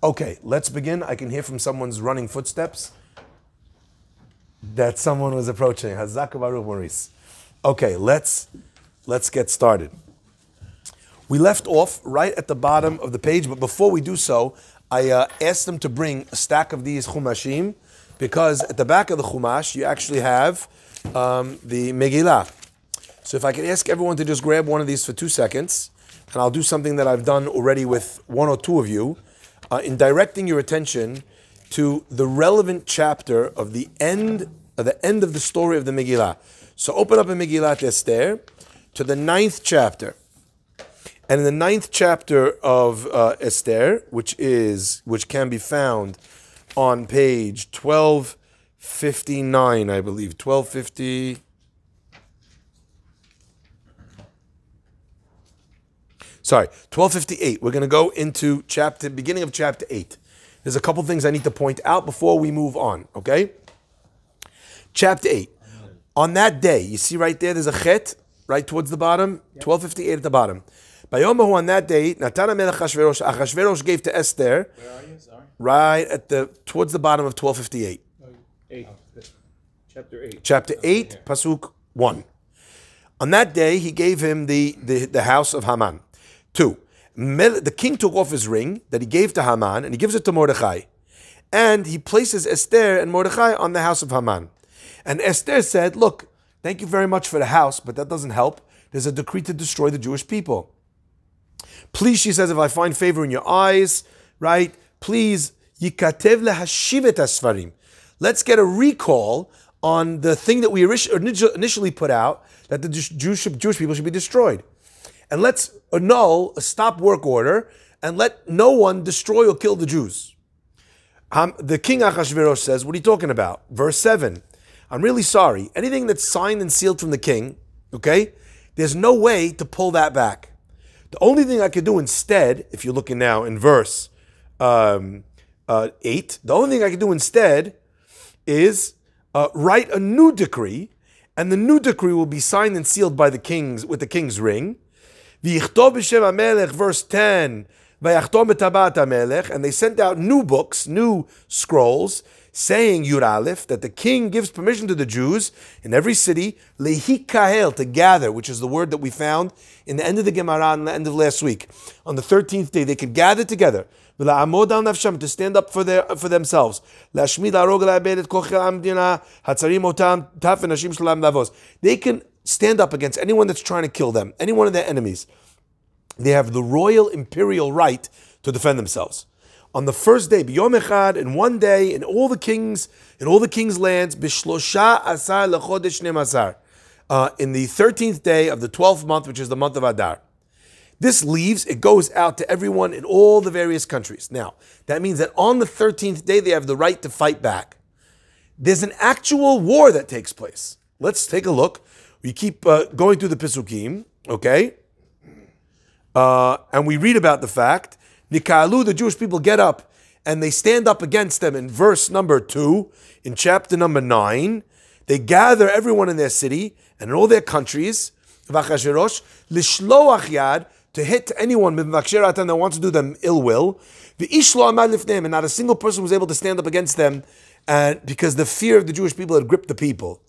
Okay, let's begin. I can hear from someone's running footsteps that someone was approaching. Hazak Baruch Maurice. Okay, let's get started. We left off right at the bottom of the page, but before we do so, I asked them to bring a stack of these chumashim, because at the back of the chumash you actually have the megilla. So if I could ask everyone to just grab one of these for 2 seconds, and I'll do something that I've done already with one or two of you, in directing your attention to the relevant chapter of the end of the story of the Megillah. So open up in Megillat Esther to the 9th chapter. And in the 9th chapter of Esther, which can be found on page 1259, I believe, 1250. Sorry, 1258. We're going to go into beginning of chapter 8. There's a couple things I need to point out before we move on, okay? Chapter 8. On that day, you see right there, there's a chet, right towards the bottom, 1258 at the bottom. Bayomahu, on that day, Natana melech Achashverosh gave to Esther, where are you? Sorry? right towards the bottom of 1258. 8. Chapter 8. Chapter 8, Pasuk 1. On that day, he gave him the house of Haman. 2. The king took off his ring that he gave to Haman, and he gives it to Mordechai. And he places Esther and Mordechai on the house of Haman. And Esther said, look, thank you very much for the house, but that doesn't help. There's a decree to destroy the Jewish people. Please, she says, if I find favor in your eyes, right, please, yikatev lehashivet asfarim. Let's get a recall on the thing that we initially put out, that the Jewish people should be destroyed. And let's annul a stop work order and let no one destroy or kill the Jews. The king Achashverosh says, what are you talking about? Verse 7. I'm really sorry. Anything that's signed and sealed from the king, okay, there's no way to pull that back. The only thing I could do instead, if you're looking now in verse 8, the only thing I could do instead is write a new decree, and the new decree will be signed and sealed by the kings with the king's ring. Verse 10, and they sent out new books, new scrolls, saying, Yud Aleph, that the king gives permission to the Jews in every city, lehikahel, to gather, which is the word that we found in the end of the Gemara and the end of last week. On the 13th day, they could gather together, to stand up for themselves. They can stand up against anyone that's trying to kill them, any one of their enemies. They have the royal imperial right to defend themselves. On the first day, b'yom echad, in one day, in all the kings' lands, b'shlosha asar lechodesh shneim asar, in the 13th day of the 12th month, which is the month of Adar. This it goes out to everyone in all the various countries. Now, that means that on the 13th day, they have the right to fight back. There's an actual war that takes place. Let's take a look. We keep going through the Pesukim, okay? And we read about the fact, Nikalu, the Jewish people get up and they stand up against them in verse number 2, in chapter number 9. They gather everyone in their city and in all their countries, V'achashverosh, lishloach yad, to hit anyone that wants to do them ill will. And not a single person was able to stand up against them, and because the fear of the Jewish people had gripped the people.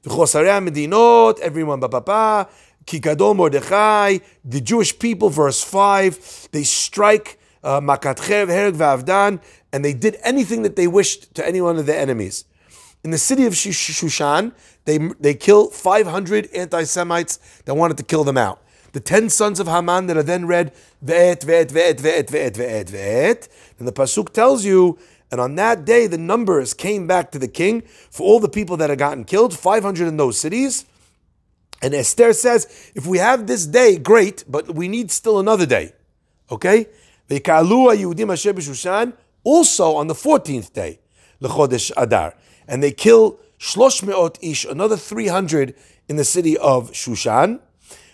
Everyone, Kikadol Mordechai, the Jewish people, verse 5, they strike Makatchev, Hereg V'Avdan, and they did anything that they wished to any one of their enemies. In the city of Shushan, they kill 500 anti-Semites that wanted to kill them out. The 10 sons of Haman that are then read, Ve'et, Ve'et, Ve'et, Ve'et, Ve'et, Ve'et, Ve'et. And the Pasuk tells you, and on that day the numbers came back to the king for all the people that had gotten killed, 500 in those cities. And Esther says, if we have this day, great, but we need still another day. Okay? Also on the 14th day, L'chodesh Adar. And they kill 300 ish, another 300 in the city of Shushan.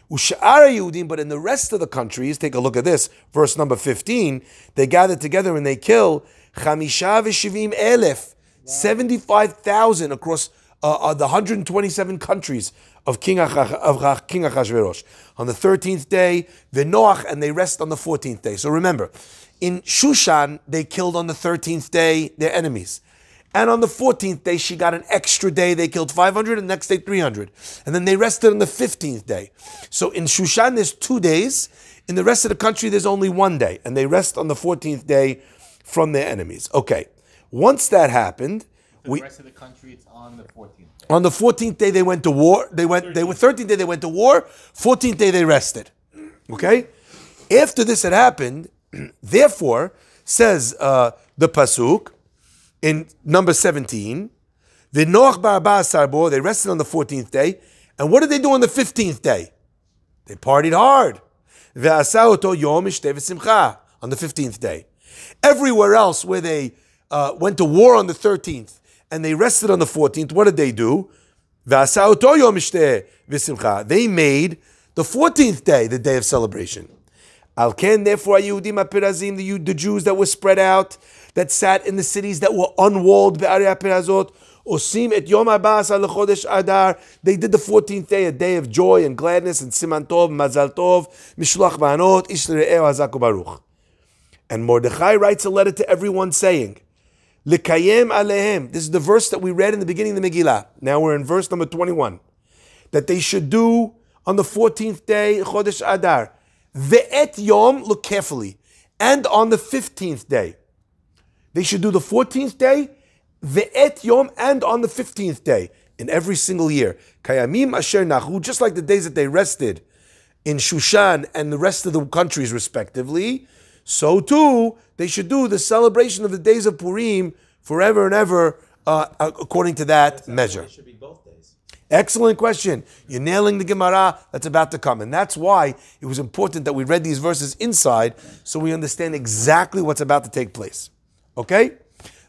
But in the rest of the countries, take a look at this, verse number 15, they gather together and they kill 75,000 across the 127 countries of King Achashverosh. On the 13th day, V'noach, and they rest on the 14th day. So remember, In Shushan, they killed on the 13th day their enemies. And on the 14th day, she got an extra day. They killed 500, and the next day 300. And then they rested on the 15th day. So in Shushan, there's 2 days. In the rest of the country, there's only 1 day. And they rest on the 14th day from their enemies. Okay. Once that happened, The rest of the country, it's on the 14th day. on the 14th day, they went to war. 13th day, they went to war. 14th day, they rested. Okay? After this had happened, therefore, says the Pasuk in number 17, V'noach ba'arba'asar bo, they rested on the 14th day. And what did they do on the 15th day? They partied hard. Ve'asa oto yom ishteh v'simcha, on the 15th day. Everywhere else where they went to war on the 13th and they rested on the 14th, what did they do? Ve'asa oto yom ishteh v'simcha. They made the 14th day the day of celebration. Al ken, therefore, Yehudim apirazim, the Jews that were spread out, that sat in the cities that were unwalled, be'arei apirazot, osim et yom haba lechodesh adar. They did the 14th day, a day of joy and gladness, and siman tov, mazal tov, mishloach ma'anot, ish l're'eh hazak u'baruch. And Mordechai writes a letter to everyone saying, L'kayem alehem. This is the verse that we read in the beginning of the Megillah. Now we're in verse number 21. That they should do on the 14th day, chodesh adar, ve'et yom, look carefully, and on the 15th day. They should do the 14th day, ve'et yom, and on the 15th day, in every single year. Kayamim asher nachu, just like the days that they rested in Shushan and the rest of the countries respectively, so too, they should do the celebration of the days of Purim forever and ever, according to that measure. It should be both days. Excellent question. You're nailing the Gemara that's about to come. And that's why it was important that we read these verses inside so we understand exactly what's about to take place. Okay?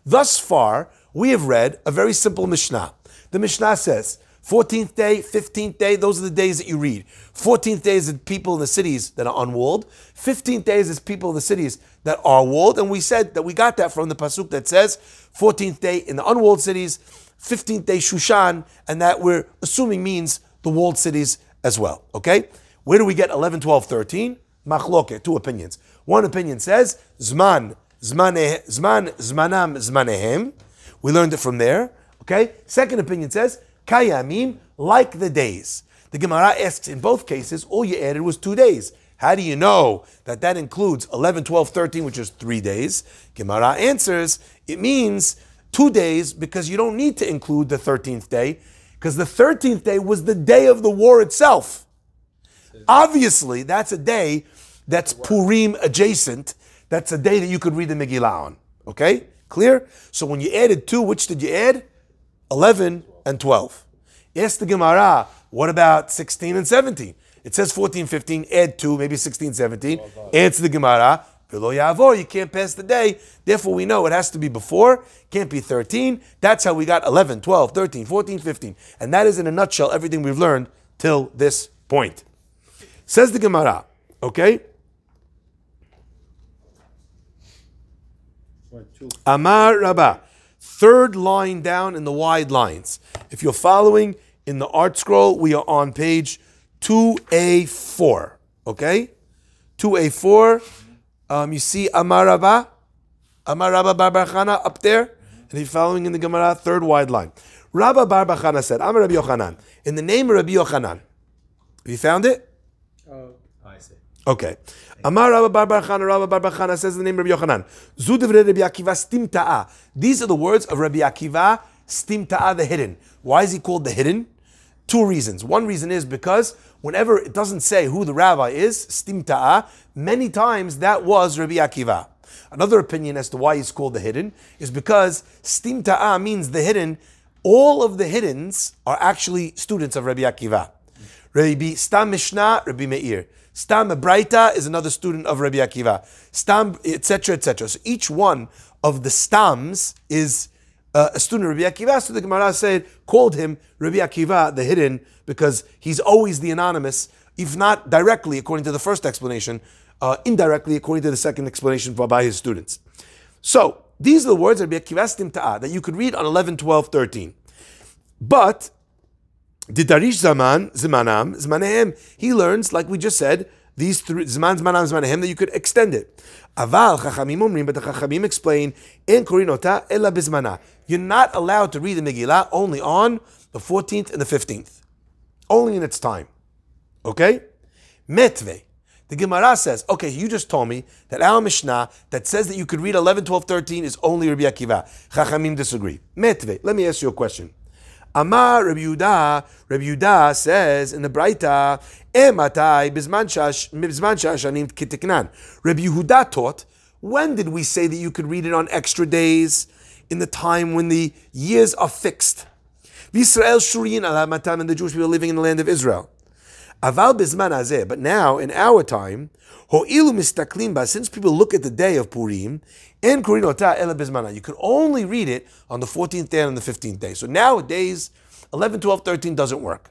Thus far, we have read a very simple Mishnah. The Mishnah says, 14th day, 15th day, those are the days that you read. 14th day is the people in the cities that are unwalled. 15th days is people in the cities that are walled. And we said that we got that from the Pasuk that says 14th day in the unwalled cities, 15th day Shushan, and that we're assuming means the walled cities as well. Okay? Where do we get 11, 12, 13? Machloket, 2 opinions. One opinion says, Zmanam, Zmanehem. We learned it from there. Okay? Second opinion says, Kayamim, like the days. The Gemara asks in both cases, all you added was 2 days. How do you know that that includes 11, 12, 13, which is 3 days? Gemara answers, it means 2 days because you don't need to include the 13th day because the 13th day was the day of the war itself. Obviously, that's a day that's Purim adjacent. That's a day that you could read the Megillah on. Okay? Clear? So when you added 2, which did you add? 11 and 12. Ask the Gemara, what about 16 and 17? It says 14, 15, add 2, maybe 16, 17. Answer the Gemara, V'lo yavor, you can't pass the day. Therefore, we know it has to be before, can't be 13. That's how we got 11, 12, 13, 14, 15. And that is in a nutshell everything we've learned till this point. Says the Gemara, okay? Amar Rabbah. Third line down in the wide lines. If you're following in the art scroll, we are on page 2A4. Okay? 2A4. You see Amar Rabbah Bar Bar Chana up there? And he's following in the Gemara, third wide line. Rabba Bar Bar Chana said, Amar Rabbi Yochanan. In the name of Rabbi Yochanan. Have you found it? I see. Okay. Amar Rabba Bar Bar Chana says the name of Rabbi Yochanan. Zu divrei Rabbi Akiva stim ta'ah. These are the words of Rabbi Akiva, stim ta'ah, the hidden. Why is he called the hidden? 2 reasons. One reason is because whenever it doesn't say who the rabbi is, stim ta'ah, many times that was Rabbi Akiva. Another opinion as to why he's called the hidden is because stim ta'ah means the hidden. All of the hiddens are actually students of Rabbi Akiva. Rabbi Stam Mishnah, Rabbi Meir. Stam Braita is another student of Rabbi Akiva. Stam, etc., etc. So each one of the Stams is a student of Rabbi Akiva. So the Gemara called him Rabbi Akiva, the hidden, because he's always the anonymous, if not directly, according to the first explanation, indirectly, according to the second explanation by his students. So these are the words of Rabbi Akiva Stim Ta'ah that you could read on 11, 12, 13. But Didarish Zaman, Zmanam, Zmanehem, he learns, like we just said, these three, Zman, Zmanam, Zmanahem, that you could extend it. Aval, Chachamim Umrim, but the Chachamim explain, En Korinota Ella Bizmana. You're not allowed to read the Megillah only on the 14th and the 15th. Only in its time. Okay? Metve. The Gemara says, okay, you just told me that our Mishnah that says that you could read 11, 12, 13 is only Rabbi Akiva. Chachamim disagree. Metve. Let me ask you a question. Amar Rabbi Yehuda says in the Braita, Matai bizman shashanim kitiknan. Rabbi Yehuda taught, when did we say that you could read it on extra days? In the time when the years are fixed. V'Yisrael shuriyin ala matan, and the Jewish people living in the land of Israel. Aval bizman hazeh, but now in our time, ho'ilu mistaklim ba, since people look at the day of Purim, en korinota ela bizmana, you can only read it on the 14th day and on the 15th day. So nowadays, 11, 12, 13 doesn't work.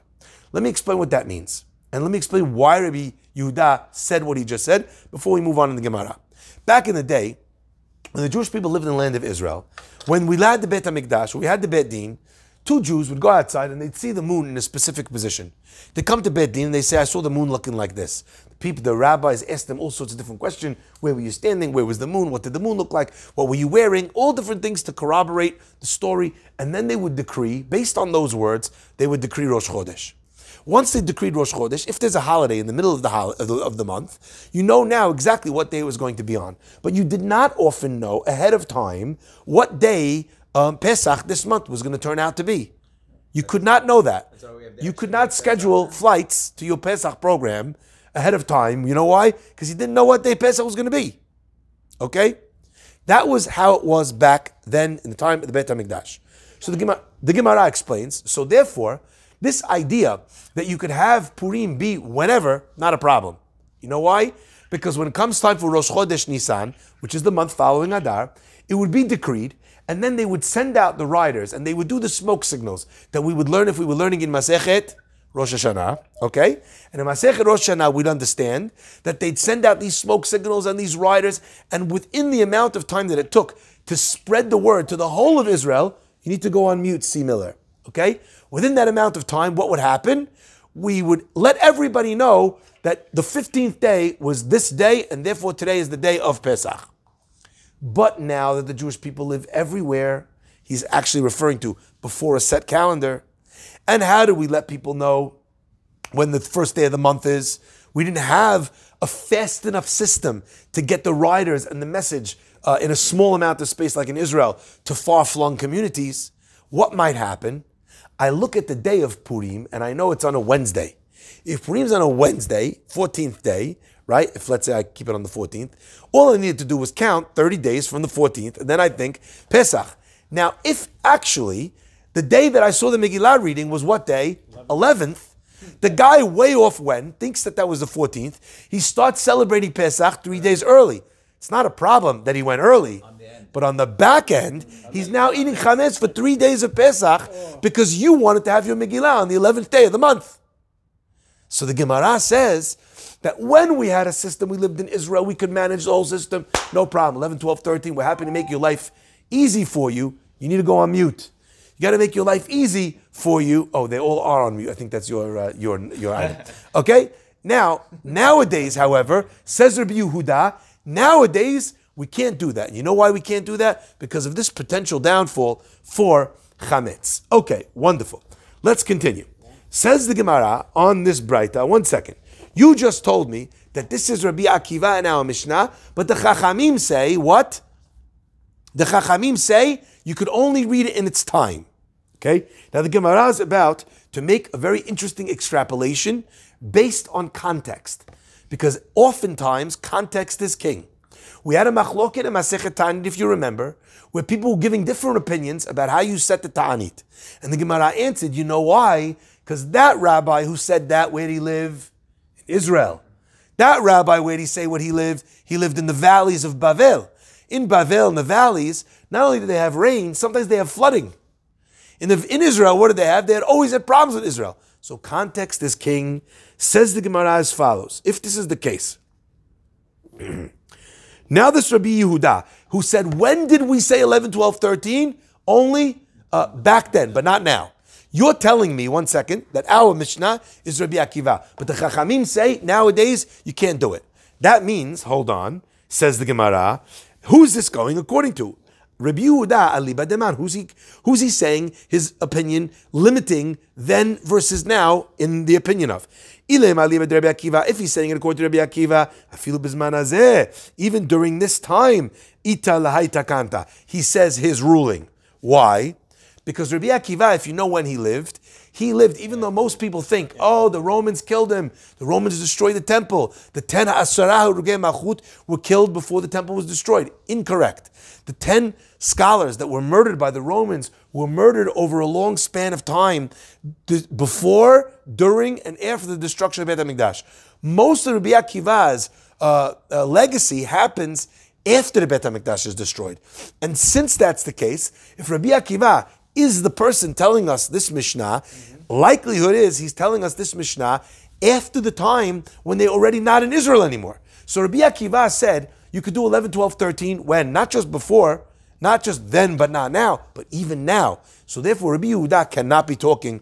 Let me explain what that means. And let me explain why Rabbi Yehuda said what he just said before we move on in the Gemara. Back in the day, when the Jewish people lived in the land of Israel, when we had the Beit HaMikdash, we had the Beit Din, two Jews would go outside and they'd see the moon in a specific position. They come to Beit Din and they say, I saw the moon looking like this. The rabbis asked them all sorts of different questions. Where were you standing? Where was the moon? What did the moon look like? What were you wearing? All different things to corroborate the story. And then they would decree, based on those words, they would decree Rosh Chodesh. Once they decreed Rosh Chodesh, if there's a holiday in the middle of the month, you know now exactly what day it was going to be on. But you did not often know ahead of time what day Pesach this month was going to turn out to be. You could not know that. You could not schedule flights to your Pesach program ahead of time. You know why? Because you didn't know what day Pesach was going to be. Okay? That was how it was back then in the time of the Beit HaMikdash. So the Gemara explains, so therefore, this idea that you could have Purim be whenever, not a problem. You know why? Because when it comes time for Rosh Chodesh Nisan, which is the month following Adar, it would be decreed, and then they would send out the riders, and they would do the smoke signals that we would learn if we were learning in Masechet Rosh Hashanah, okay? And in Masechet Rosh Hashanah, we'd understand that they'd send out these smoke signals and these riders, and within the amount of time that it took to spread the word to the whole of Israel, you need to go on mute, C. Miller, okay? Within that amount of time, what would happen? We would let everybody know that the 15th day was this day, and therefore today is the day of Pesach. But now that the Jewish people live everywhere, he's actually referring to before a set calendar. And how do we let people know when the first day of the month is? We didn't have a fast enough system to get the riders and the message in a small amount of space like in Israel to far-flung communities. What might happen? I look at the day of Purim and I know it's on a Wednesday. If Purim's on a Wednesday, 14th day, right? If let's say I keep it on the 14th, all I needed to do was count 30 days from the 14th, and then I think Pesach. Now, if actually the day that I saw the Megillah reading was what day? 11th. The guy way off when thinks that was the 14th. He starts celebrating Pesach 3 days early. It's not a problem that he went early. But on the back end, he's now eating chametz for 3 days of Pesach because you wanted to have your Megillah on the 11th day of the month. So the Gemara says that when we had a system, we lived in Israel, we could manage the whole system, no problem. 11, 12, 13, we're happy to make your life easy for you. You need to go on mute. You got to make your life easy for you. Oh, they all are on mute. I think that's your item. Okay? Now, nowadays, however, says Rabbi Yehuda, nowadays, we can't do that. You know why we can't do that? Because of this potential downfall for chametz. Okay, wonderful. Let's continue. Says the Gemara on this Braita, 1 second. You just told me that this is Rabbi Akiva in our Mishnah, but the Chachamim say, what? The Chachamim say you could only read it in its time. Okay? Now the Gemara is about to make a very interesting extrapolation based on context. Because oftentimes, context is king. We had a machloket and Masechet Ta'anit, if you remember, where people were giving different opinions about how you set the Ta'anit. And the Gemara answered, you know why? Because that rabbi who said that, where did he live? In Israel. That rabbi, where did he say what he lived? He lived in the valleys of Bavel. In Bavel, in the valleys, not only did they have rain, sometimes they have flooding. In Israel, what did they have? They had always had problems with Israel. So context is king. Says the Gemara as follows. If this is the case, now this Rabbi Yehuda, who said, when did we say 11, 12, 13? Only back then, but not now. You're telling me, one second, that our Mishnah is Rabbi Akiva. But the Chachamim say, nowadays, you can't do it. That means, hold on, says the Gemara, who's this going according to? Rabbi Yehuda aliba deman. Who's he saying his opinion limiting then versus now in the opinion of? If he's saying it according to Rabbi Akiva, afilu bizman hazeh, even during this time, ita lahai takanta, he says his ruling. Why? Because Rabbi Akiva, if you know when he lived, even though most people think, oh, the Romans killed him, the Romans destroyed the temple, the 10 Asarah Rugei Malchut were killed before the temple was destroyed. Incorrect. The 10 scholars that were murdered by the Romans were murdered over a long span of time before, during, and after the destruction of Beit HaMikdash. Most of Rabbi Akiva's legacy happens after the Beit HaMikdash is destroyed. And since that's the case, if Rabbi Akiva is the person telling us this Mishnah, likelihood is he's telling us this Mishnah after the time when they're already not in Israel anymore. So Rabbi Akiva said you could do 11, 12, 13 when? Not just before, not just then but not now, but even now. So therefore Rabbi Yehuda cannot be talking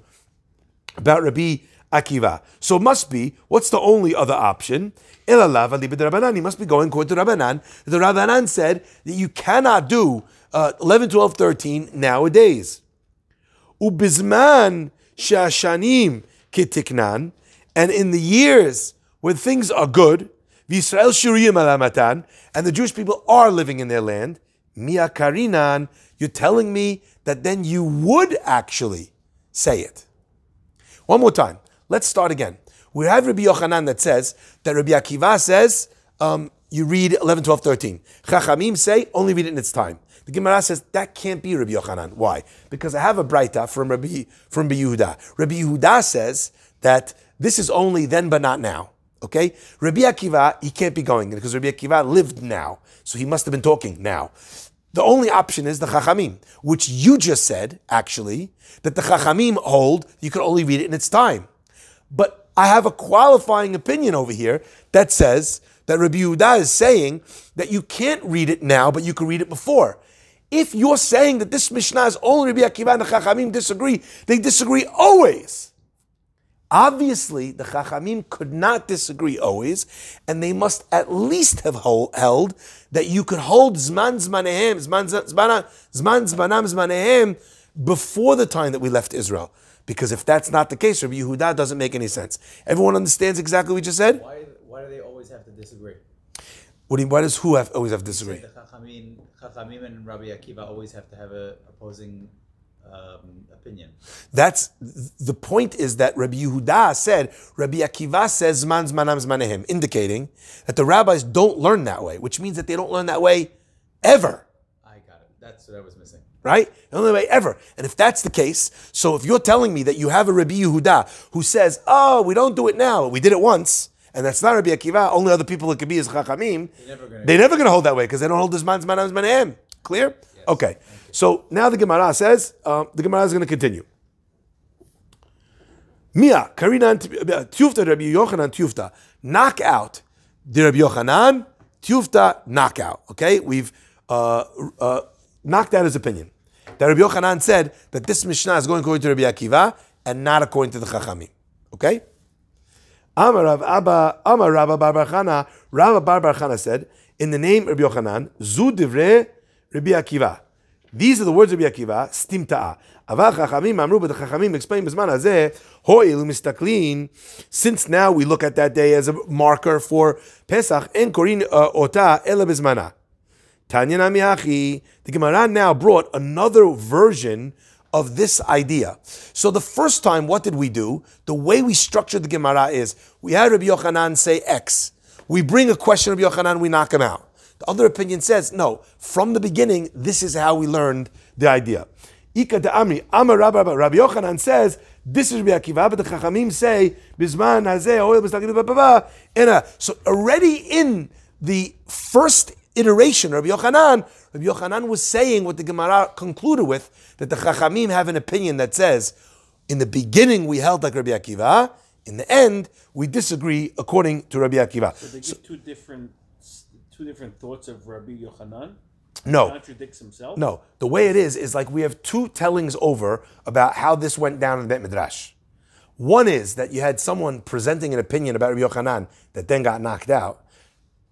about Rabbi Akiva. So it must be, what's the only other option? He must be going according to Rabbanan. The Rabbanan said that you cannot do 11, 12, 13 nowadays. Ubizman shashanim kitiknan, and in the years when things are good, v'Yisrael shuriyim alamatan, and the Jewish people are living in their land, mia karinan, you're telling me that then you would actually say it. One more time. Let's start again. We have Rabbi Yochanan that says that Rabbi Akiva says you read 11, 12, 13. Chachamim say only read it in its time. The Gemara says that can't be Rabbi Yochanan. Why? Because I have a braita from Rabbi Yehuda. Rabbi Yehuda says that this is only then but not now. Okay? Rabbi Akiva, he can't be going because Rabbi Akiva lived now. So he must have been talking now. The only option is the Chachamim, which you just said, actually, that the Chachamim hold, you can only read it in its time. But I have a qualifying opinion over here that says that Rabbi Yehuda is saying that you can't read it now, but you can read it before. If you're saying that this Mishnah is only Rabbi Akiva and the Chachamim disagree, they disagree always. Obviously, the Chachamim could not disagree always, and they must at least have held that you could hold Zman Zmanehem before the time that we left Israel. Because if that's not the case, Rabbi Yehuda doesn't make any sense. Everyone understands exactly what we just said? Why do they always have to disagree? Why does who always have to disagree? The Chachamim and Rabbi Akiva always have to have an opposing opinion. That's the point. Is that Rabbi Yehuda said Rabbi Akiva says Zman Zmanam Zmanehem, indicating that the rabbis don't learn that way, which means that they don't learn that way ever. I got it. That's what I was missing. Right? The only way ever. And if that's the case, so if you're telling me that you have a Rabbi Yehuda who says, oh, we don't do it now, we did it once, and that's not Rabbi Akiva, only other people it could be is Chachamim, they're never going to hold that way because they don't hold the Zman Zmanam Zmanehem. Clear? Yes. Okay. So now the Gemara says, the Gemara is going to continue. Mia, Karinan, Tufta, Rabbi Yochanan, Tufta. Knock out the Rabbi Yochanan, Tufta, knockout. Okay? We've knocked out his opinion. That Rabbi Yochanan said that this Mishnah is going according to Rabbi Akiva and not according to the Chachamim. Okay? Amar Rabba Bar Chana, Rabba Bar Chana said, in the name of Rabbi Yochanan, Zu divrei Rabbi Akiva. These are the words of Rabbi Akiva, stim ta'a. Aval Chachamim amru, but the Chachamim explain b'zman hazeh, ho'il mistaklin, since now we look at that day as a marker for Pesach, en korin ota ela b'zmana. Tanya nami hachi, the Gemara now brought another version of this idea. So the first time, what did we do? The way we structured the Gemara is, we had Rabbi Yochanan say X. We bring a question of Rabbi Yochanan, we knock him out. The other opinion says, no, from the beginning, this is how we learned the idea. Ika de Amri, Amar Rabbi Yochanan says, this is Rabbi Akiva, but the Chachamim say, Bizman hazeh, oil b'stakid. So already in the first iteration, Rabbi Yochanan was saying what the Gemara concluded with, that the Chachamim have an opinion that says, in the beginning we held like Rabbi Akiva, in the end we disagree according to Rabbi Akiva. So they give two different thoughts of Rabbi Yochanan? No. Contradicts himself? No. The way it is like we have two tellings over about how this went down in Bet Midrash. One is that you had someone presenting an opinion about Rabbi Yochanan that then got knocked out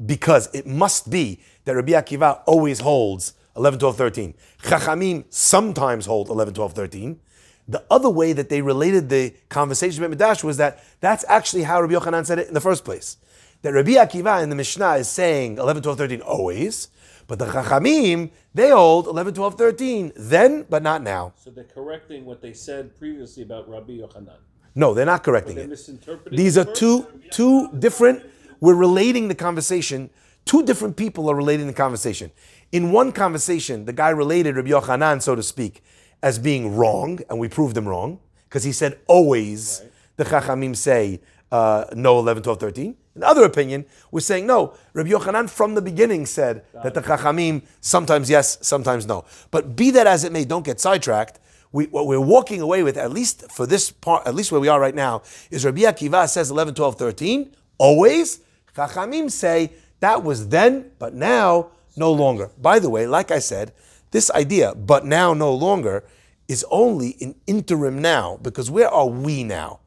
because it must be that Rabbi Akiva always holds 11, 12, 13. Chachamim sometimes hold 11, 12, 13. The other way that they related the conversation about Midrash was that that's actually how Rabbi Yochanan said it in the first place. That Rabbi Akiva in the Mishnah is saying 11, 12, 13 always, but the Chachamim, they hold 11, 12, 13 then, but not now. So they're correcting what they said previously about Rabbi Yochanan. No, they're not correcting They're it. misinterpreting These the are verse? two different, we're relating the conversation. Two different people are relating the conversation. In one conversation, the guy related Rabbi Yochanan, so to speak, as being wrong, and we proved him wrong, because he said always the Chachamim say no 11, 12, 13. In the other opinion, we're saying no. Rabbi Yochanan from the beginning said that the Chachamim sometimes yes, sometimes no. But be that as it may, don't get sidetracked. What we're walking away with, at least for this part, at least where we are right now, is Rabbi Akiva says 11, 12, 13, always. Chachamim say that was then, but now no longer. By the way, like I said, this idea, but now no longer, is only an interim now, because where are we now?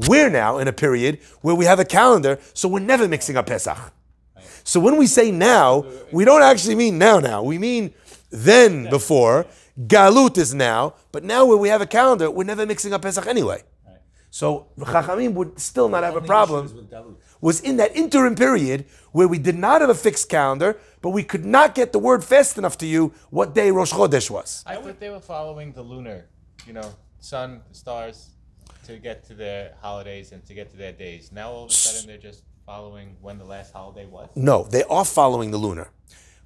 We're now in a period where we have a calendar, so we're never mixing up Pesach. So when we say now, we don't actually mean now. We mean then before. Galut is now, but now where we have a calendar, we're never mixing up Pesach anyway. Right. So Chachamim would still not have a problem. Was in that interim period where we did not have a fixed calendar, but we could not get the word fast enough to you what day Rosh Chodesh was. I thought they were following the lunar, sun, the stars, to get to their holidays and to get to their days. Now all of a sudden they're just following when the last holiday was? No, they are following the lunar.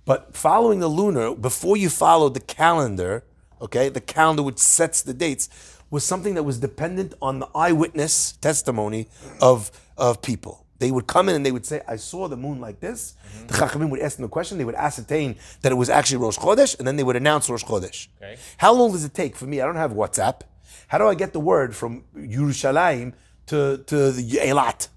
But following the lunar, before you followed the calendar, okay, the calendar which sets the dates, was something that was dependent on the eyewitness testimony of people. They would come in and they would say, I saw the moon like this. Mm-hmm. The Chachamim would ask them a question. They would ascertain that it was actually Rosh Chodesh, and then they would announce Rosh Chodesh. Okay. How long does it take? For me, I don't have WhatsApp. How do I get the word from Yerushalayim to the Eilat,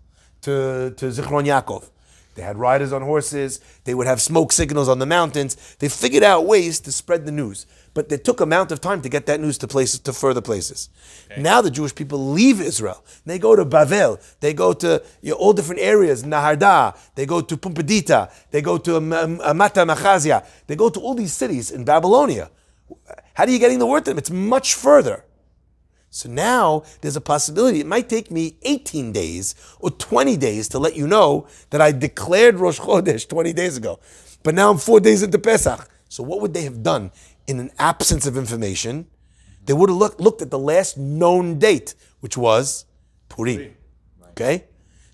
to Zichron Yaakov? They had riders on horses. They would have smoke signals on the mountains. They figured out ways to spread the news. But it took amount of time to get that news to further places. Okay. Now the Jewish people leave Israel. They go to Bavel. They go to all different areas, Naharda. They go to Pumbedita. They go to Mata Machazia. They go to all these cities in Babylonia. How are you getting the word to them? It's much further. So now there's a possibility. It might take me 18 days or 20 days to let you know that I declared Rosh Chodesh 20 days ago. But now I'm 4 days into Pesach. So what would they have done in an absence of information? They would have looked at the last known date, which was Purim. Okay?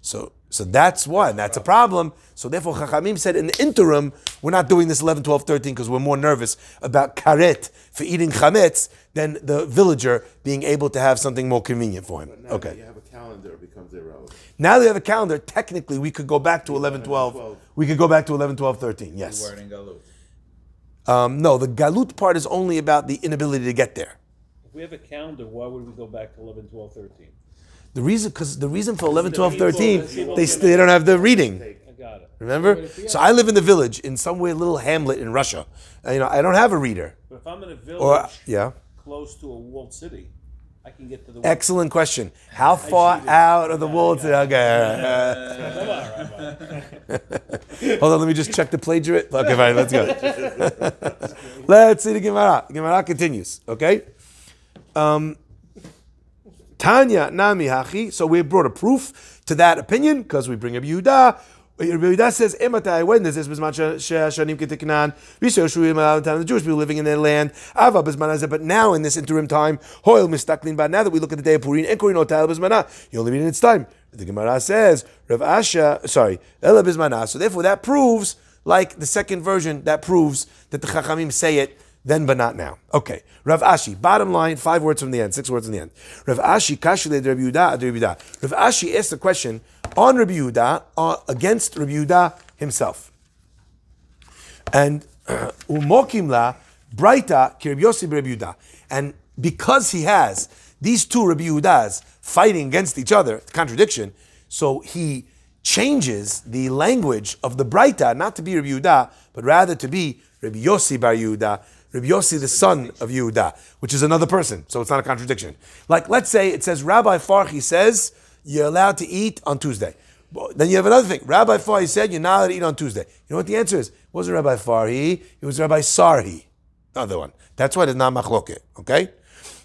So that's why, and that's a problem. So therefore Chachamim said in the interim, we're not doing this 11, 12, 13 because we're more nervous about karet for eating chametz than the villager being able to have something more convenient for him. Now that you have a calendar, it becomes irrelevant. Now that you have a calendar, technically we could go back to 11, 12. We could go back to 11, 12, 13, yes. We weren't in Galut. No, the galut part is only about the inability to get there. If we have a calendar, why would we go back to 11, 12, 13? The reason for 11, 12, 13, they don't have the reading. I got it. Remember? So I live in the village, in some way, little hamlet in Russia. I don't have a reader. But if I'm in a village yeah. close to a walled city, I can get to the Excellent question. How far out of the walled city? Okay. Hold on, let me just check the plagiarist. Okay, fine, let's go. Let's see the Gemara. Gemara continues, okay? Tanya nami hachi. So we brought a proof to that opinion because we bring Rabbi Yehuda. Rabbi Yehuda says, "Ematai, when does this bisman shanim ketiknan? The Jewish people living in their land. Ava bisman, but now in this interim time, hoil mistaklin. But now that we look at the day of Purim, enkorin otal bismana, you only mean in its time." The Gemara says, Rav Asha, ela bismana. So therefore, that proves, like the second version, that proves that the Chachamim say it then, but not now. Okay. Rav Ashi, bottom line, 5 words from the end, 6 words in the end. Rav Ashi, kashile de Rabbi Yehuda ad Rabbi Yehuda. Rav Ashi asked the question on Rabbi Yehuda, against Rabbi Yehuda himself. And umokim la braita ki Rabbi Yossi Rabbi Yehuda. And because he has these two Rabbi Yehudas fighting against each other, contradiction, so he changes the language of the braita, not to be Rabbi Yehuda, but rather to be Rabbi Yossi bar Yehuda, Rabbi Yossi the son of Yehuda, which is another person, so it's not a contradiction. Like, let's say it says Rabbi Farhi says you're allowed to eat on Tuesday. Then you have another thing. Rabbi Farhi said you're not allowed to eat on Tuesday. You know what the answer is? It wasn't Rabbi Farhi, it was Rabbi Sarhi, another one. That's why there's not machloket, okay?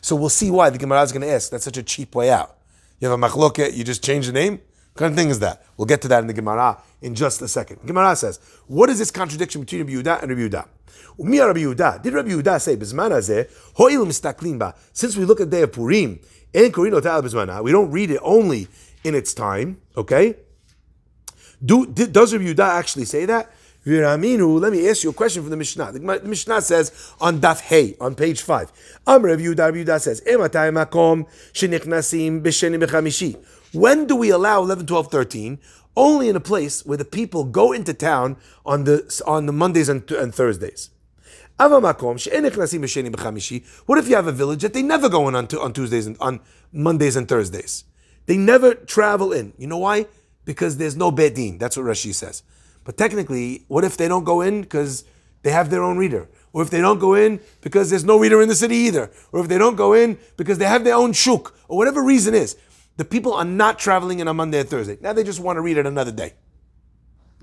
So we'll see why the Gemara is going to ask. That's such a cheap way out. You have a machloket, you just change the name? What kind of thing is that? We'll get to that in the Gemara in just a second. The Gemara says, what is this contradiction between Rabbi Yehuda and Rabbi Yehuda? Umiyah Rabbi Yehuda. Did Rabbi Yehuda say, B'zman hazeh, ho'il mistaklim ba, since we look at the day of Purim, en korino ta'al b'zmana, we don't read it only in its time, okay? Does Rabbi Yehuda actually say that? Viraminu, let me ask you a question from the Mishnah. The Mishnah says on Daf Hey, on page 5. Rabbi Yehuda says, Ematay makom shenichnasim b'sheni b'chamishi. When do we allow 11, 12, 13? Only in a place where the people go into town on the Mondays and Thursdays. What if you have a village that they never go in on Tuesdays and on Mondays and Thursdays? They never travel in. You know why? Because there's no Beit Din. That's what Rashi says. But technically, what if they don't go in because they have their own reader? Or if they don't go in because there's no reader in the city either? Or if they don't go in because they have their own shuk? Or whatever reason is. The people are not traveling in on Monday or Thursday. Now they just want to read it another day.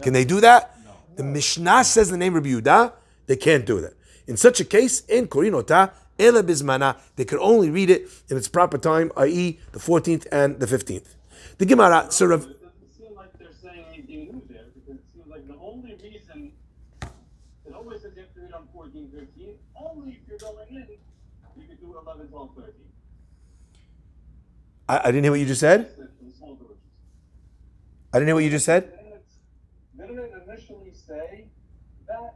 Can they do that? No. The Mishnah says the name Rabbi Yehuda, they can't do that. In such a case, in Korinota, Ela Bizmana, they could only read it in its proper time, i.e. the 14th and the 15th. The Gemara, sort of... It doesn't seem like they're saying anything new there, because it seems like the only reason, it always says you have to read on 14, 13, only if you're going in, you could do 11, 12, 13. I didn't hear what you just said. I didn't hear what you just said. Didn't it initially say that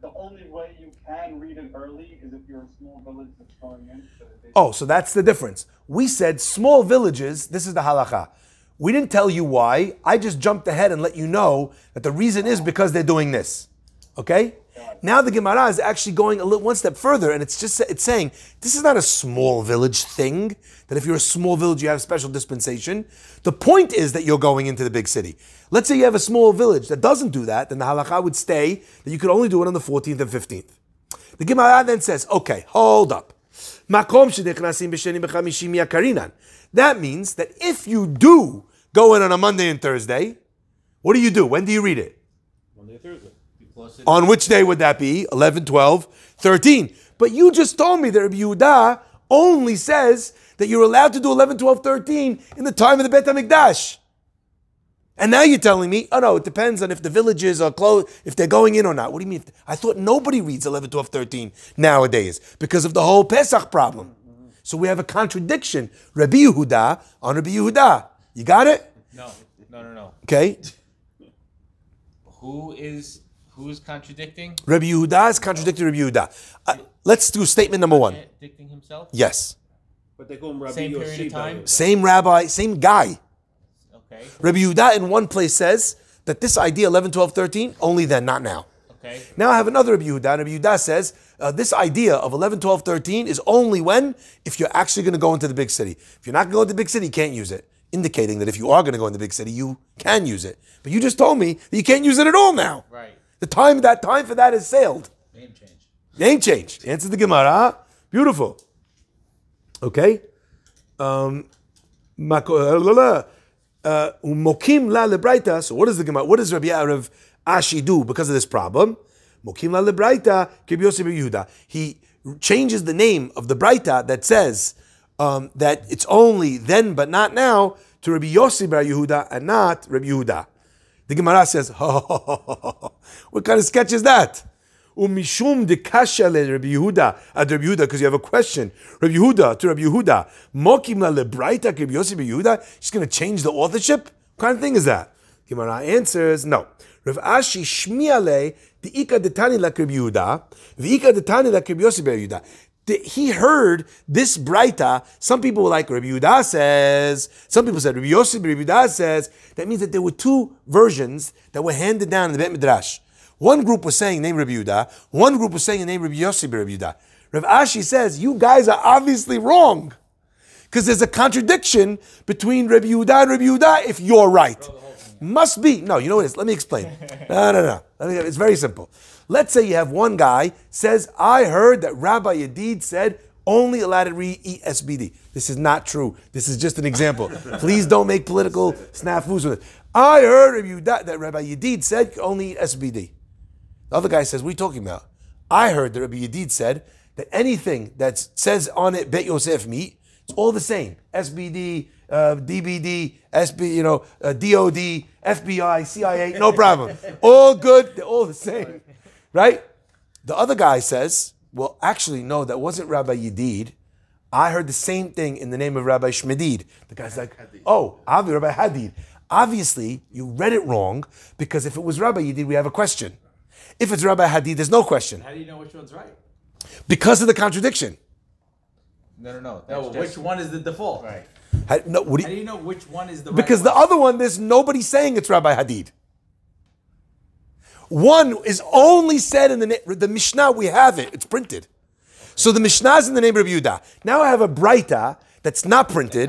the only way you can read it early is if you're a small village that's going in? Oh, so that's the difference. We said small villages, this is the halakha. We didn't tell you why. I just jumped ahead and let you know that the reason is because they're doing this. Okay? Now the Gemara is actually going one step further, and it's saying this is not a small village thing, that if you're a small village you have special dispensation. The point is that you're going into the big city. Let's say you have a small village that doesn't do that, then the halakha would stay that you could only do it on the 14th and 15th. The Gemara then says, okay, hold up. That means that if you do go in on a Monday and Thursday, what do? When do you read it? Monday or Thursday. On which day would that be? 11, 12, 13. But you just told me that Rabbi Yehuda only says that you're allowed to do 11, 12, 13 in the time of the Beit HaMikdash. And now you're telling me, oh no, it depends on if the villages are closed, if they're going in or not. What do you mean? I thought nobody reads 11, 12, 13 nowadays because of the whole Pesach problem. So we have a contradiction. Rabbi Yehuda on Rabbi Yehuda. You got it? No. Okay. Who's contradicting? Rabbi Yehuda is contradicting Rabbi Yehuda. Let's do statement number 1. Contradicting himself? Yes. But they call him Rabbi Same Yossi, period of time? Same rabbi, same guy. Okay. Rabbi Yehuda in one place says that this idea 11, 12, 13, only then, not now. Okay. Now I have another Rabbi Yehuda. Rabbi Yehuda says this idea of 11, 12, 13 is only if you're actually going to go into the big city. If you're not going to go into the big city, you can't use it. Indicating that if you are going to go in the big city, you can use it. But you just told me that you can't use it at all now. Right. That time for that is sailed. Name change. Name change. Answer the Gemara. Beautiful. Okay. Mokim la lebraita. So what does the Gemara? What does Rabbi Yarav Ashi do because of this problem? Mokim la lebraita Rabbi Yossi bar Yehuda. He changes the name of the braita that says that it's only then but not now to Rabbi Yossi bar Yehuda and not Rabbi Yehuda. The Gemara says, what kind of sketch is that? Umishum de kasha le Rabbi Yehuda ad Rabbi Yehuda, because you have a question. Rabbi Yehuda to Rabbi Yehuda. Mokim la lebraita Rabbi Yossi bar Yehuda. She's going to change the authorship? What kind of thing is that? Gemara answers, no. Rav Ashi shmiale the ika detani la Rabbi Yehuda, v'ika detani la Rabbi Yossi bar Yehuda. He heard this braita. Some people were like, Rabbi Yehuda says. Some people said, Rabbi Yossi bar Yehuda says. That means that there were two versions that were handed down in the Beit Midrash. One group was saying name Rabbi Yehuda. One group was saying the name Rabbi Yossi bar Yehuda. Rav Ashi says, you guys are obviously wrong. Because there's a contradiction between Rabbi Yehuda and Rabbi Yehuda if you're right. Must be. No, you know what it is? Let me explain. No. It's very simple. Let's say you have one guy says, I heard that Rabbi Yedid said only allowed to eat SBD. This is not true. This is just an example. Please don't make political snafus with it. I heard that Rabbi Yedid said only eat SBD. The other guy says, what are you talking about? I heard that Rabbi Yedid said that anything that says on it Bet Yosef meat, it's all the same. SBD, DBD, DOD, FBI, CIA, no problem. All good, they're all the same. Right? The other guy says, well, actually, no, that wasn't Rabbi Yedid. I heard the same thing in the name of Rabbi Shmedid. The guy's like, oh, Rabbi Hadid. Obviously, you read it wrong, because if it was Rabbi Yedid, we have a question. If it's Rabbi Hadid, there's no question. How do you know which one's right? Because of the contradiction. No. No, That's which one is the default? Right. How do you know which one is the right because one? the other one, there's nobody saying it's Rabbi Hadid. One is only said in the Mishnah, we have it, it's printed. So the Mishnah is in the name of Rabbi Yehuda. Now I have a Braita that's not printed.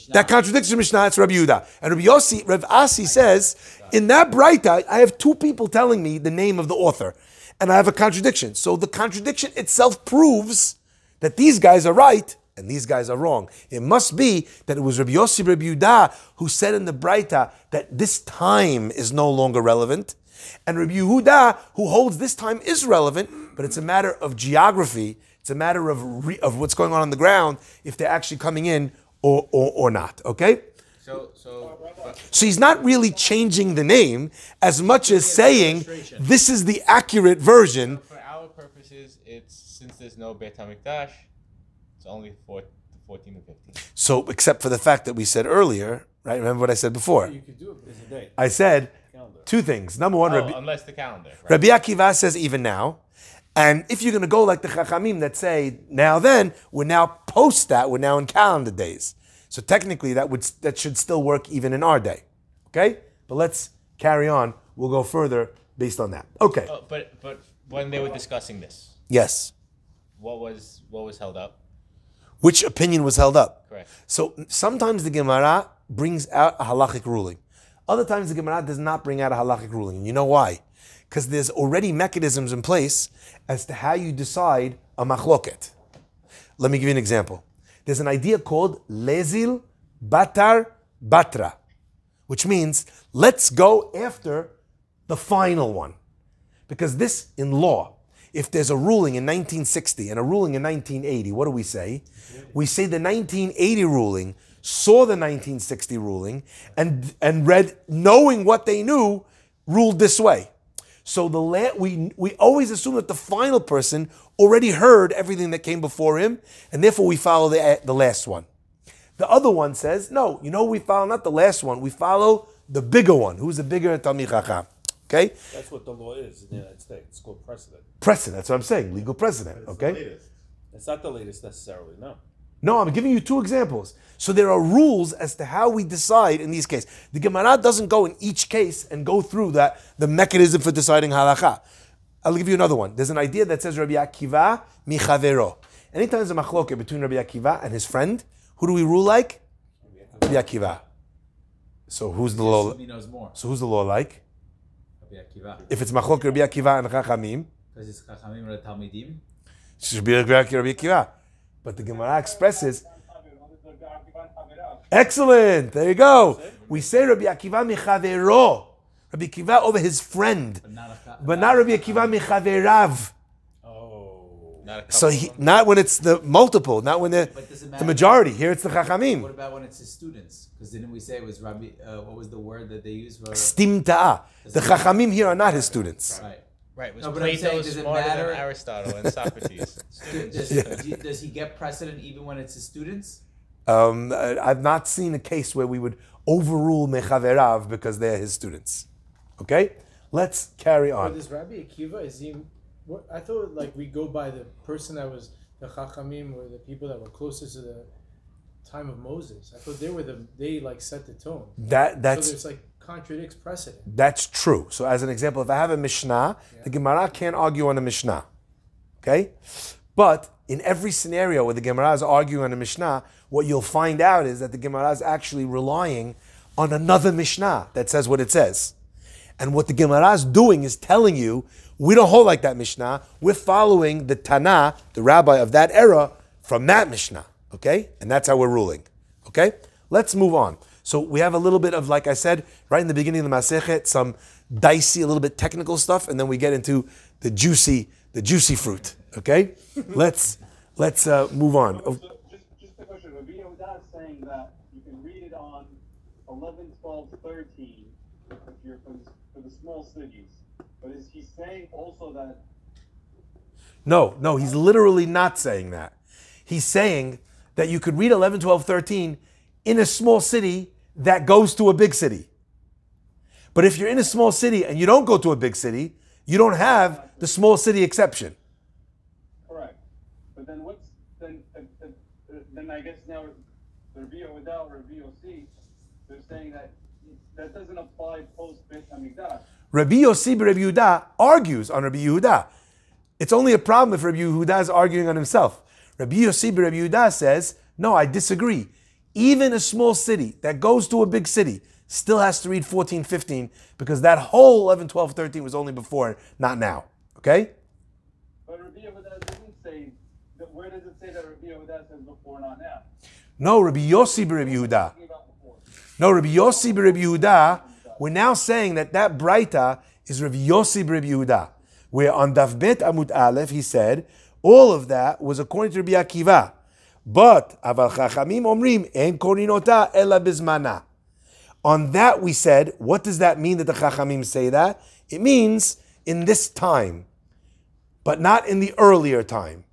That contradicts the Mishnah, it's Rabbi Yehuda. And Rav Asi says, in that Braita, I have two people telling me the name of the author. And I have a contradiction. So the contradiction itself proves that these guys are right and these guys are wrong. It must be that it was Rabbi Yossi Rabbi Yehuda who said in the Braita that this time is no longer relevant. And Rabbi Yehuda, who holds this time is relevant, but it's a matter of geography. It's a matter of what's going on the ground, if they're actually coming in or not. Okay? So he's not really changing the name as much as saying this is the accurate version. For our purposes, it's since there's no Beit HaMikdash, it's only 14 and 15. So except for the fact that we said earlier, right? Remember what I said before? You could do it as a day. I said two things. Number one, Unless the calendar. Right? Rabbi Akiva says even now. And if you're going to go like the Chachamim that say now then, we're now post that, we're now in calendar days. So technically that should still work even in our day. Okay? But let's carry on. We'll go further based on that. Okay. But when they were discussing this, Yes. what was held up? Which opinion was held up? Correct. So sometimes the Gemara brings out a halachic ruling. Other times the Gemara does not bring out a halachic ruling. And you know why? Because there's already mechanisms in place as to how you decide a machloket. Let me give you an example. There's an idea called lezil batar batra, which means let's go after the final one. Because this, in law, if there's a ruling in 1960 and a ruling in 1980, what do we say? We say the 1980 ruling saw the 1960 ruling and read, knowing what they knew, ruled this way. So we always assume that the final person already heard everything that came before him, and therefore we follow the last one. The other one says, no, we follow not the last one, we follow the bigger one. Who's the bigger Talmid Chacham? Okay? That's what the law is in the United States. It's called precedent. Precedent, that's what I'm saying, legal precedent. Okay? It's not the latest necessarily, no. No, I'm giving you two examples. So there are rules as to how we decide in these cases. The Gemara doesn't go in each case and go through the mechanism for deciding halakha. I'll give you another one. There's an idea that says Rabbi Akiva michavero. Anytime there's a machloket between Rabbi Akiva and his friend, who do we rule like? Rabbi Akiva. So who's the law? He knows more. So who's the law like? Rabbi Akiva. If it's machloket Rabbi Akiva and Chachamim, Because it's Chachamim or Talmidim. it should be Rabbi Akiva. But the Gemara expresses, excellent, there you go. We say Rabbi Akiva michavero. Rabbi Akiva over his friend. But not Rabbi Akiva michaverav. Oh. So not when it's the multiple, not when the majority. Here it's the What Chachamim. about when it's his students? Because didn't we say it was Rabbi, what was the word that they used for? Stim ta'ah. The Chachamim here are not his students. Right. Right. Was No, but I'm saying, Plato does it smarter matter? than Aristotle and Socrates? Does he get precedent even when it's his students? I've not seen a case where we would overrule mechaverav because they're his students. Okay? Let's carry But on. this Rabbi Akiva, is he? I thought like we go by the person that was the Chachamim or the people that were closest to the time of Moses. I thought they like set the tone. So there's like contradicts precedent. That's true. So as an example, if I have a Mishnah, the Gemara can't argue on a Mishnah. Okay? But in every scenario where the Gemara is arguing on a Mishnah, what you'll find out is that the Gemara is actually relying on another Mishnah that says what it says. And what the Gemara is doing is telling you We don't hold like that Mishnah. We're following the Tana, the rabbi of that era, from that Mishnah. Okay? And that's how we're ruling. Okay? Let's move on. So we have a little bit of, like I said, right in the beginning of the Masechet, some dicey, a little bit technical stuff, and then we get into the juicy fruit. Okay? Let's move on. So just a question. Rabbi Yehuda is saying that you can read it on 11, 12, 13 if you're for the small cities. But is he saying also that? No, he's literally not saying that. He's saying that you could read 11, 12, 13 in a small city that goes to a big city. But if you're in a small city and you don't go to a big city, you don't have the small city exception. Correct. But then then I guess now Rabbi Yehuda or Rabbi Yossi, they're saying that doesn't apply post Beit Hamikdash. Rabbi Yossi Rabbi Yehuda argues on Rabbi Yehuda. It's only a problem if Rabbi Yehuda is arguing on himself. Rabbi Yossi Rabbi Yehuda says, no, I disagree. Even a small city that goes to a big city still has to read 14, 15 because that whole 11, 12, 13 was only before, not now. Okay? But Rabbi Yehuda didn't say, where does it say that Rabbi Yehuda says before, not now? No, Rabbi Yossi Rabbi Yehuda. No, Rabbi Yossi Rabbi Yehuda, we're now saying that Braita is Rabbi Yossi Rabbi Yehuda. Where on Daf Bet Amud Aleph, he said, all of that was according to Rabbi Akiva. But, Aval Chachamim Omrim, En Korinota Ela Bizmana. On that we said, what does that mean that the Chachamim say that? It means in this time, but not in the earlier time.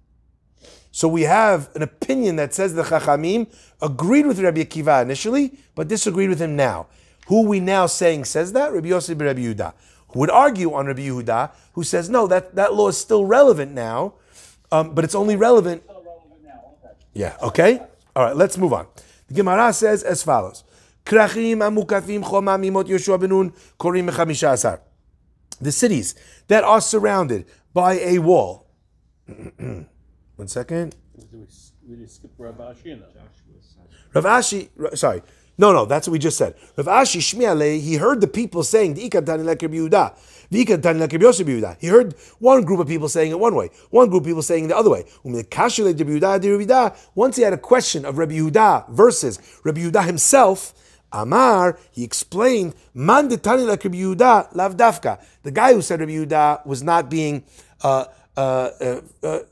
So we have an opinion that says the Chachamim agreed with Rabbi Akiva initially, but disagreed with him now. Who we now saying says that? Rabbi Yossi Rabbi Yehuda. Who would argue on Rabbi Yehuda, who says, no, that law is still relevant now, but it's only relevant. Yeah, okay? All right, let's move on. The Gemara says as follows. The cities that are surrounded by a wall. 1 second. We skip Rav Ashi now. Rav Ashi, sorry. No, that's what we just said. Rav Ashi Shmialei, he heard the people saying, he heard one group of people saying it one way, one group of people saying it the other way. Once he had a question of Rabbi Yehuda versus Rabbi Yehuda himself, Amar, he explained, Man detani like Rabbi Yehuda lav dafka. The guy who said Rabbi Yehuda was not being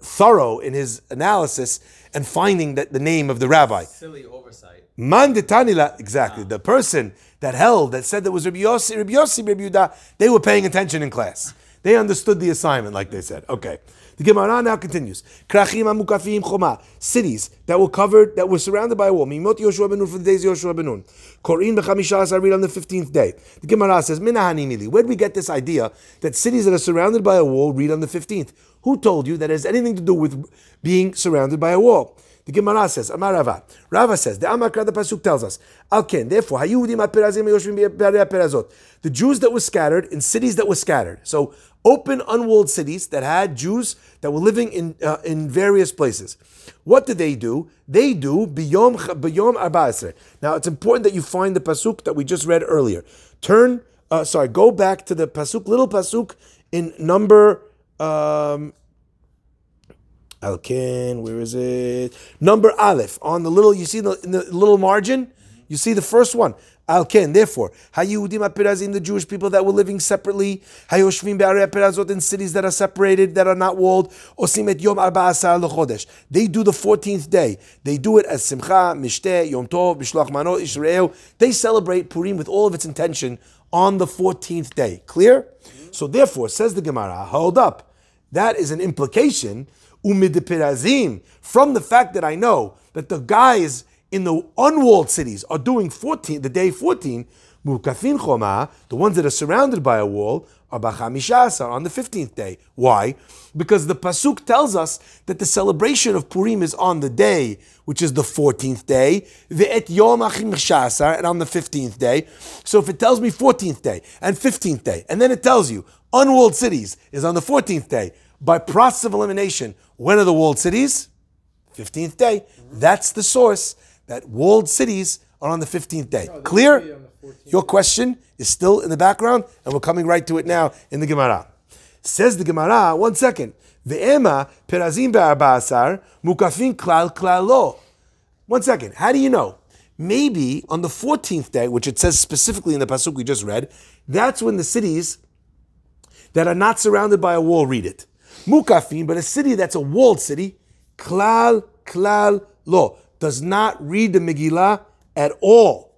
thorough in his analysis and finding that the name of the rabbi. Silly oversight. Man detani la, exactly. The person that held, that said that was Rabbi Yossi, Rabbi Yehuda, they were paying attention in class. They understood the assignment, like they said. Okay. The Gemara now continues. Krachim amukafim choma. Cities that were covered, that were surrounded by a wall. Mimot Yoshua ben Nun, for the days of Yoshua ben Nun. Korin b'chamisha asar, read on the 15th day. The Gemara says, Minahani mili. Where did we get this idea that cities that are surrounded by a wall read on the 15th? Who told you that it has anything to do with being surrounded by a wall? The Gemara says, Amar Rava. Rava says, the Amakra, the Pasuk tells us, Alken, therefore, the Jews that were scattered in cities that were scattered. So, open, unwalled cities that had Jews that were living in various places. What did they do? They do biyom 14. Now, it's important that you find the Pasuk that we just read earlier. Go back to the Pasuk, little Pasuk in number... Alken, where is it? Number Aleph, on the little, you see in the little margin? You see the first one. Alken, therefore, Hayudim Apirazim, the Jewish people that were living separately, Hayoshvim Be'arei Apirazot, in cities that are separated, that are not walled, Osim et Yom 14 l'chodesh. They do the 14th day. They do it as Simcha, Mishteh, Yom Tov, Bishloach Manot, Israel. They celebrate Purim with all of its intention on the 14th day. Clear? So therefore, says the Gemara, hold up. That is an implication from the fact that I know that the guys in the unwalled cities are doing the day 14, mukafin choma, the ones that are surrounded by a wall, are b'chamisha on the 15th day. Why? Because the Pasuk tells us that the celebration of Purim is on the day, which is the 14th day, ve'et yom achim and on the 15th day. So if it tells me 14th day and 15th day, and then it tells you unwalled cities is on the 14th day, by process of elimination, when are the walled cities? 15th day. That's the source, that walled cities are on the 15th day. Clear? Your question is still in the background, and we're coming right to it now in the Gemara. Says the Gemara, 1 second. Ve'ema perazim be'arba'asar mukafin klal klal lo. 1 second. How do you know? Maybe on the 14th day, which it says specifically in the pasuk we just read, that's when the cities that are not surrounded by a wall read it. Mukafin, but a city that's a walled city, klal klal lo, does not read the Megillah at all.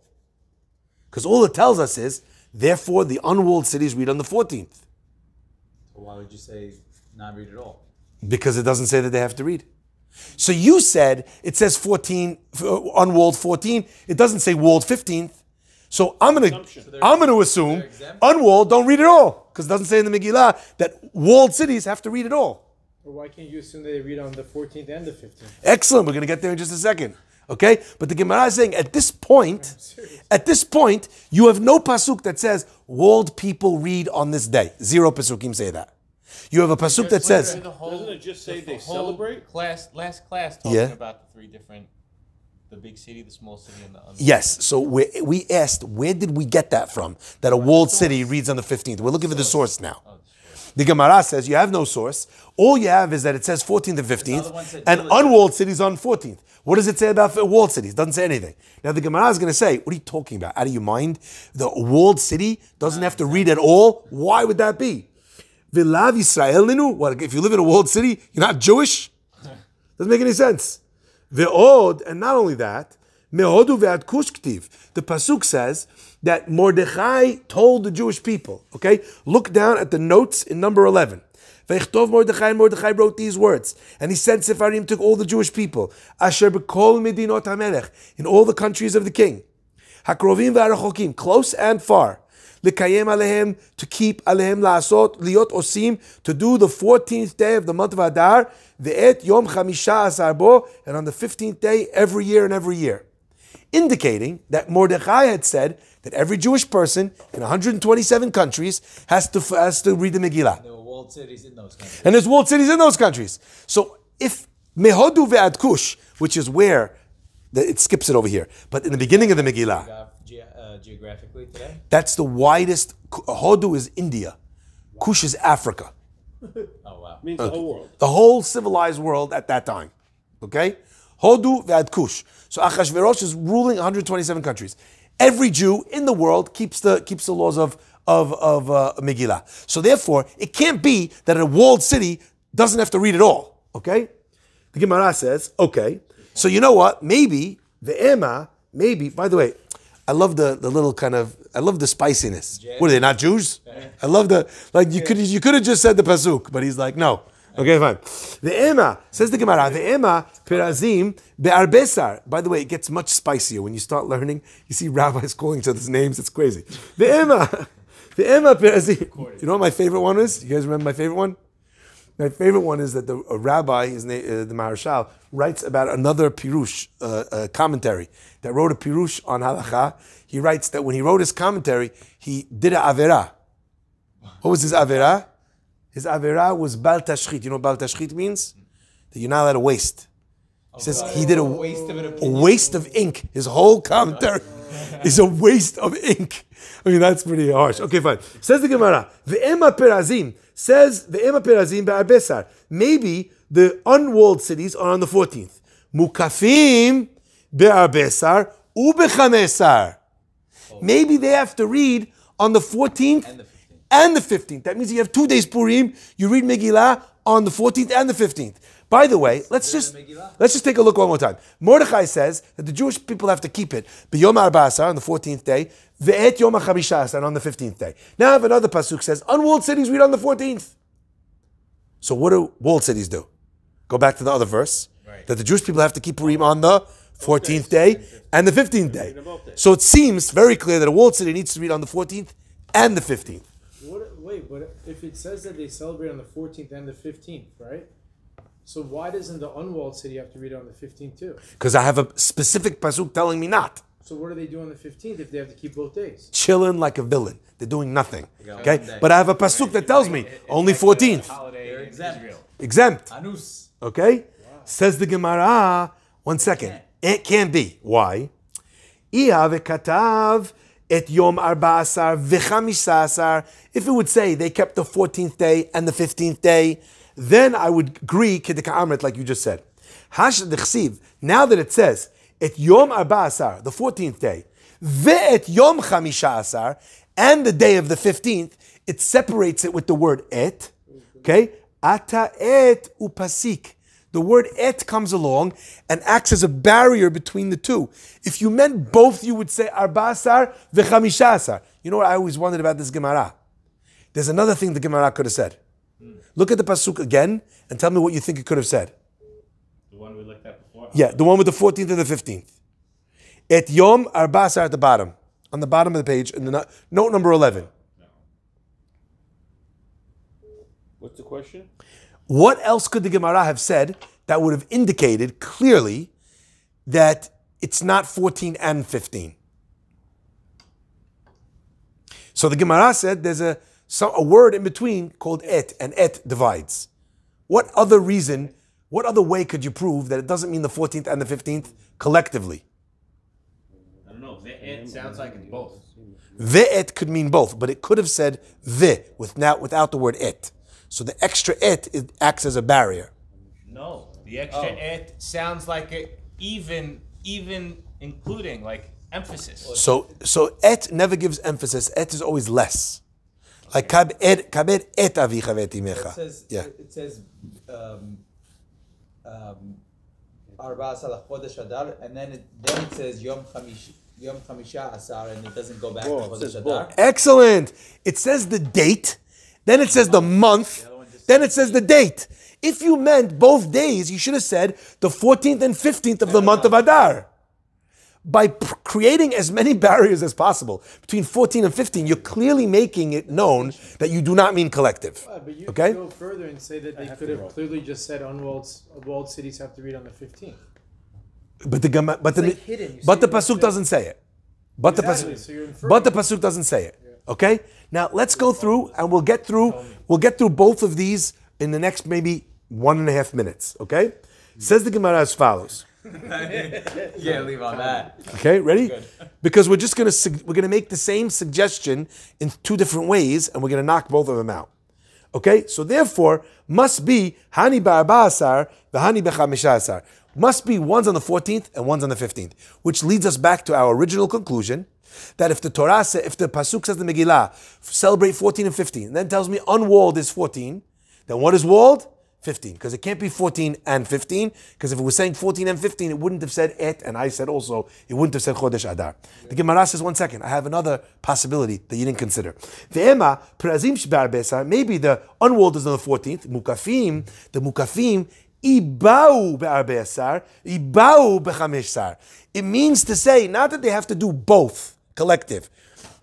Because all it tells us is, therefore the unwalled cities read on the 14th. So why would you say not read at all? Because it doesn't say that they have to read. So you said it says 14, unwalled 14. It doesn't say walled 15th. So I'm gonna assume unwalled don't read at all, because it doesn't say in the Megillah that walled cities have to read at all. Or why can't you assume that they read on the 14th and the 15th? Excellent. We're gonna get there in just a second. Okay, but the Gemara is saying at this point, you have no pasuk that says walled people read on this day. 0 pasukim say that. You have a pasuk that says, Doesn't it just say they celebrate? Last class talking about the 3 different, the big city, the small city, and the unwalled. yes. So we asked, where did we get that from? That a walled city reads on the 15th. We're looking for the source now. The Gemara says you have no source. All you have is that it says 14th and 15th, and unwalled cities on 14th. What does it say about walled cities? Doesn't say anything. Now the Gemara is going to say, what are you talking about? Out of your mind? The walled city doesn't have to read at all? Why would that be? Vilav Yisrael linu? What, if you live in a walled city, you're not Jewish? Doesn't make any sense. Ve'od, and not only that, mehodu ve'ad kush ktiv. The pasuk says that Mordechai told the Jewish people. Okay, look down at the notes in number 11. Ve'chtov Mordechai, and Mordechai wrote these words, and he sent Sepharim to all the Jewish people. Asher b'kol medinot hamelech, in all the countries of the king. Hakrovim ve'arachokim, close and far. L'kayem alehem, to keep alehem la'asot, liot osim, to do the 14th day of the month of Adar, ve'et yom chamisha asar bo, and on the 15th day every year and every year. Indicating that Mordechai had said that every Jewish person in 127 countries has to read the Megillah. There were walled cities in those countries. And there's walled cities in those countries. So if Mehodu ve'ad Kush, which is where, it skips it over here, but in the beginning of the Megillah, Geographically today? that's the widest. Hodu is India. Kush is Africa. Oh, wow. Means the whole world. The whole civilized world at that time. Okay? Hodu ve'ad Kush. So Achashverosh is ruling 127 countries. Every Jew in the world keeps the laws of Megillah. So therefore, it can't be that a walled city doesn't have to read at all. Okay? The Gemara says, okay, so you know what? Maybe the Ema, by the way, I love the little kind of, I love the spiciness. What are they, not Jews? I love you could have just said the pasuk, but he's like, no. Okay, fine. The Ema, says the Gemara, the Ema perazim be'arbesar. By the way, it gets much spicier when you start learning. You see rabbis calling each other's names, it's crazy. The Ema perazim. You know what my favorite one is? You guys remember my favorite one? My favorite one is that a rabbi, his name, the Maharshal, writes about another pirush, commentary, that wrote a pirush on halacha. He writes that when he wrote his commentary, he did a avera. What was his avera? His avera was bal tashchit. You know what bal tashchit means? That you're not allowed to waste. He says he did a waste of ink. His whole commentary is a waste of ink. I mean, that's pretty harsh. Okay, fine. Says the Gemara, ve'ema perazim, says ve'ema perazim be'arbesar. Maybe the unwalled cities are on the 14th. Mukafim be'arbesar u'bechamesar. Maybe they have to read on the 14th and the 15th. That means you have 2 days Purim. You read Megillah on the 14th and the 15th. By the way, let's just take a look one more time. Mordechai says that the Jewish people have to keep it b'yom ha'arba'asar on the 14th day, ve'et yom ha'chamishasar on the 15th day. Now I have another pasuk says unwalled cities read on the 14th. So what do walled cities do? Go back to the other verse that the Jewish people have to keep Purim on the 14th day and the 15th day. So it seems very clear that a walled city needs to read on the 14th and the 15th. Wait, but if it says that they celebrate on the 14th and the 15th, right? So why doesn't the unwalled city have to read on the 15th too? Because I have a specific pasuk telling me not. So what do they do on the 15th if they have to keep both days? Chilling like a villain. They're doing nothing. Okay? But I have a pasuk that tells me only 14th. They're Exempt. Anus. Okay? Wow. Says the Gemara, 1 second. It can't be. Why? Ia vekatav Et Yom Arba Asar V'chamisha Asar. If it would say they kept the 14th day and the 15th day, then I would agree Kedika Amrit like you just said. Hash D'chsiv. Now that it says Et Yom Arba Asar, the 14th day, Ve'et Yom Chamisha Asar, and the day of the 15th, it separates it with the word et. Okay? Ata et upasik. The word et comes along and acts as a barrier between the two. If you meant both, you would say Arba Asar V'chamisha Asar. You know what I always wondered about this Gemara? There's another thing the Gemara could have said. Look at the pasuk again and tell me what you think it could have said. The one we looked at before? Yeah, the one with the 14th and the 15th. Et Yom Arba Asar at the bottom. On the bottom of the page, in the note number 11. What's the question? What else could the Gemara have said that would have indicated clearly that it's not 14 and 15? So the Gemara said there's a word in between called et, and et divides. What other reason, what other way could you prove that it doesn't mean the 14th and the 15th collectively? I don't know. It sounds like it's both. Ve'et could mean both, but it could have said ve without the word et. So the extra et acts as a barrier. No, the extra et sounds like it even including like emphasis. So et never gives emphasis. Et is always less. Like kabed et avicha ve'etimecha. It says Arba Asar Chodesh Adar, and then it says Yom Chamisha Asar, and it doesn't go back to Chodesh Adar. Excellent. It says the date, then it says the month, then it says the date. If you meant both days, you should have said the 14th and 15th of the month of Adar. By creating as many barriers as possible between 14 and 15, you're clearly making it known that you do not mean collective. But you Okay? can go further and say that they could have clearly just said walled cities have to read on the 15th. But the like hidden. You but the see pasuk it doesn't say it. But Exactly, the so you're inferring. but the pasuk doesn't say it. Okay? Now let's go through and we'll get through both of these in the next maybe 1.5 minutes. Okay? Says the Gemara as follows. Yeah, leave on that. Okay, ready? Because we're gonna make the same suggestion in two different ways, and we're gonna knock both of them out. Okay, so therefore must be hani ba'arba asar v'hani b'chamisha asar. Must be one's on the 14th and one's on the 15th, which leads us back to our original conclusion that if the pasuk says the Megillah, celebrate 14 and 15, and then tells me unwalled is 14, then what is walled? 15, because it can't be 14 and 15, because if it was saying 14 and 15, it wouldn't have said et, and I said also, it wouldn't have said Chodesh Adar. The Gemara says, 1 second, I have another possibility that you didn't consider. Ve'ema, perazim shbar besar, maybe the unwalled is on the 14th, the mukafim, ibau be'ar besar, ibau be'chamesh sar. It means to say, not that they have to do both, collective,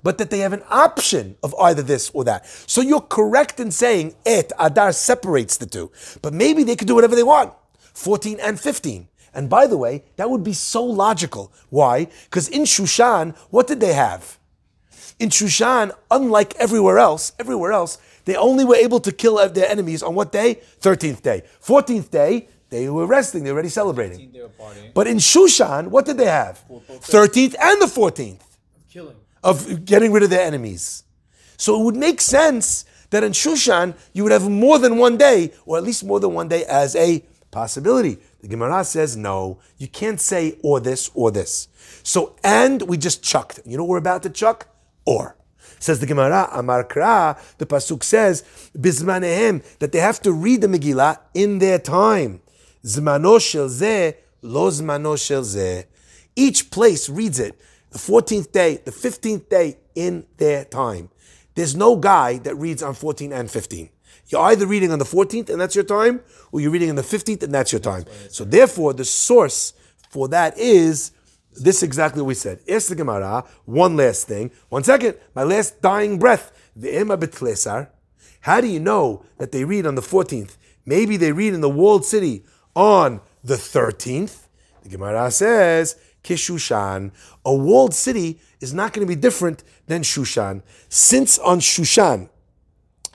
but that they have an option of either this or that. So you're correct in saying et, Adar separates the two. But maybe they could do whatever they want, 14 and 15. And by the way, that would be so logical. Why? Because in Shushan, what did they have? In Shushan, unlike everywhere else, they only were able to kill their enemies on what day? 13th day. 14th day, they were resting, they were already celebrating. But in Shushan, what did they have? 13th and the 14th. Killing. Of getting rid of their enemies. So it would make sense that in Shushan, you would have more than one day, or at least more than one day as a possibility. The Gemara says, no, you can't say or this or this. So, and we just chucked. You know what we're about to chuck? Or. Says the Gemara, Amar Kra, the Pasuk says, Bizmanehem, that they have to read the Megillah in their time. Zmano shel zeh, lo zmano shel zeh. Each place reads it. The 14th day, the 15th day in their time. There's no guy that reads on 14 and 15. You're either reading on the 14th and that's your time, or you're reading on the 15th and that's your time. So therefore, the source for that is this exactly what we said. Ask the Gemara, one last thing. 1 second, my last dying breath. Ve'ema betlesar. How do you know that they read on the 14th? Maybe they read in the walled city on the 13th. The Gemara says, Kishushan. A walled city is not going to be different than Shushan. Since on Shushan,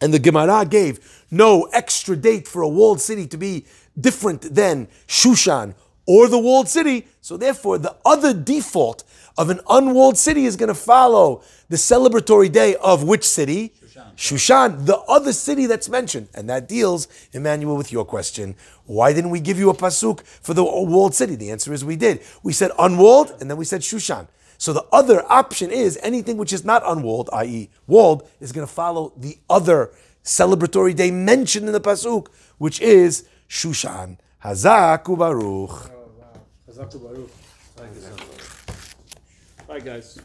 and the Gemara gave no extra date for a walled city to be different than Shushan or the walled city. So therefore, the other default of an unwalled city is going to follow the celebratory day of which city? Shushan, the other city that's mentioned. And that deals, Emmanuel, with your question. Why didn't we give you a pasuk for the walled city? The answer is we did. We said unwalled, and then we said Shushan. So the other option is anything which is not unwalled, i.e. walled, is going to follow the other celebratory day mentioned in the pasuk, which is Shushan. Hazak u'baruch. Oh, wow. Hazak u'baruch. Bye, guys.